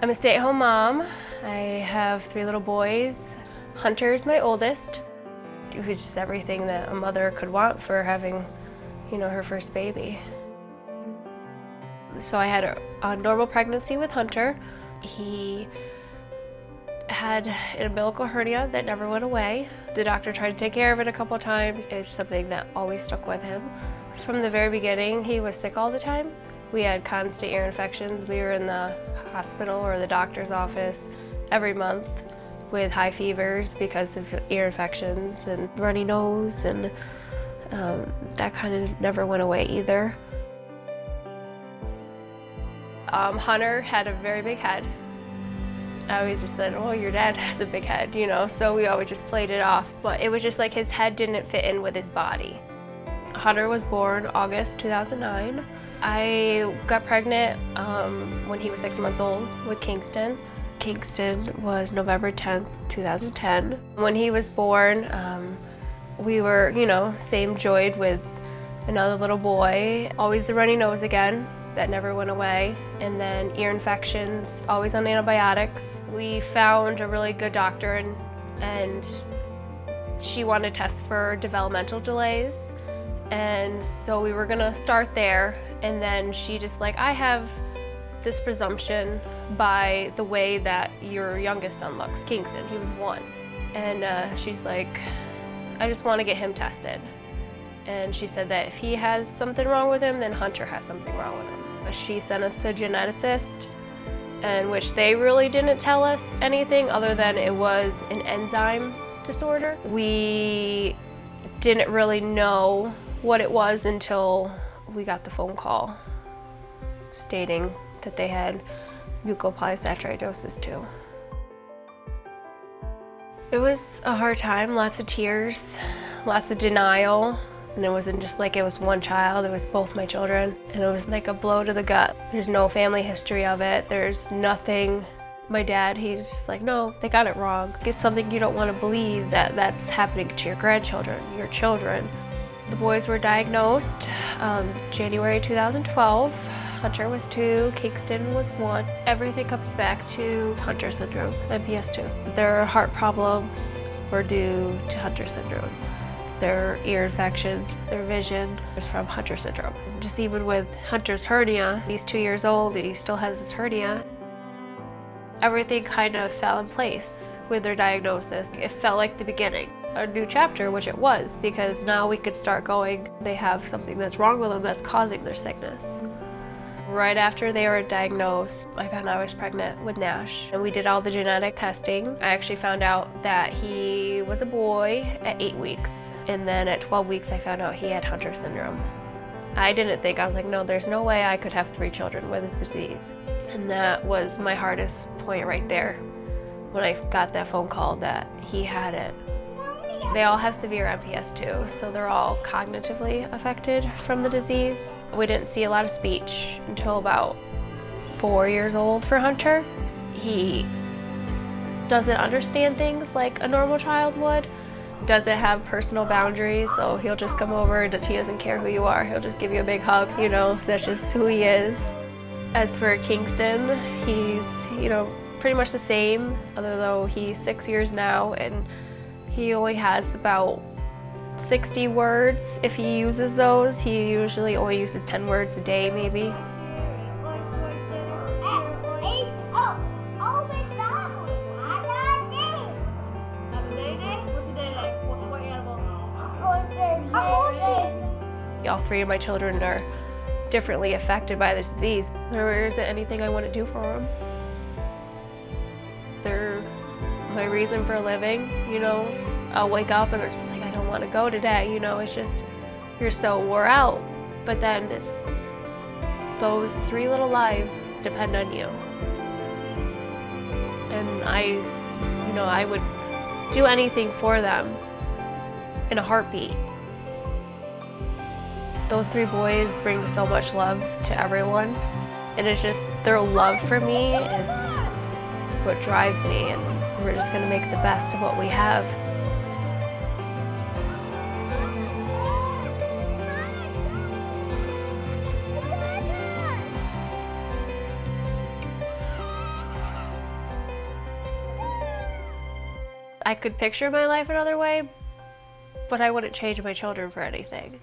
I'm a stay-at-home mom. I have 3 little boys. Hunter's my oldest, which is everything that a mother could want for having, her first baby. So I had a normal pregnancy with Hunter. He had an umbilical hernia that never went away. The doctor tried to take care of it a couple times. It's something that always stuck with him. From the very beginning, he was sick all the time. We had constant ear infections. We were in the hospital or the doctor's office every month with high fevers because of ear infections and runny nose, and that kind of never went away either. Hunter had a very big head. I always just said, oh, your dad has a big head, so we always just played it off. But it was just like his head didn't fit in with his body. Hunter was born August 2009. I got pregnant when he was 6 months old with Kingston. Kingston was November 10th, 2010. When he was born, we were, same joyed with another little boy. Always the runny nose again. That never went away. And then ear infections, always on antibiotics. We found a really good doctor and she wanted to test for developmental delays. And so we were gonna start there. And then she just I have this presumption by the way that your youngest son looks, Kingston, he was 1. And she's like, I just wanna get him tested. And she said that if he has something wrong with him, then Hunter has something wrong with him. She sent us to a geneticist, in which they really didn't tell us anything other than it was an enzyme disorder. We didn't really know what it was until we got the phone call stating that they had mucopolysaccharidosis too. It was a hard time, lots of tears, lots of denial. And it wasn't just it was one child, it was both my children. And it was like a blow to the gut. There's no family history of it. There's nothing. My dad, he's just no, they got it wrong. It's something you don't want to believe that's happening to your grandchildren, your children. The boys were diagnosed January 2012. Hunter was 2, Kingston was 1. Everything comes back to Hunter syndrome, MPS II. Their heart problems were due to Hunter syndrome. Their ear infections, their vision was from Hunter syndrome. Just even with Hunter's hernia, he's 2 years old and he still has his hernia. Everything kind of fell in place with their diagnosis. It felt like the beginning, a new chapter, which it was, because now we could start going, they have something that's wrong with them that's causing their sickness. Right after they were diagnosed, I found out I was pregnant with Nash, and we did all the genetic testing. I actually found out that he was a boy at 8 weeks, and then at 12 weeks I found out he had Hunter syndrome. I didn't think, I was like, no, there's no way I could have 3 children with this disease. And that was my hardest point right there, when I got that phone call that he had it. They all have severe MPS II, so they're all cognitively affected from the disease. We didn't see a lot of speech until about 4 years old for Hunter. He doesn't understand things like a normal child would. Doesn't have personal boundaries, so he'll just come over and he doesn't care who you are. He'll just give you a big hug, that's just who he is. As for Kingston, he's, pretty much the same, although he's 6 years now, and he only has about 60 words. If he uses those, he usually only uses 10 words a day, maybe. All 3 of my children are differently affected by this disease. There isn't anything I want to do for them. They're my reason for living, I'll wake up and it's I don't want to go today, it's just, you're so wore out. But then it's, those 3 little lives depend on you. And I would do anything for them in a heartbeat. Those 3 boys bring so much love to everyone. And it's just, their love for me is what drives me, and we're just gonna make the best of what we have. I could picture my life another way, but I wouldn't change my children for anything.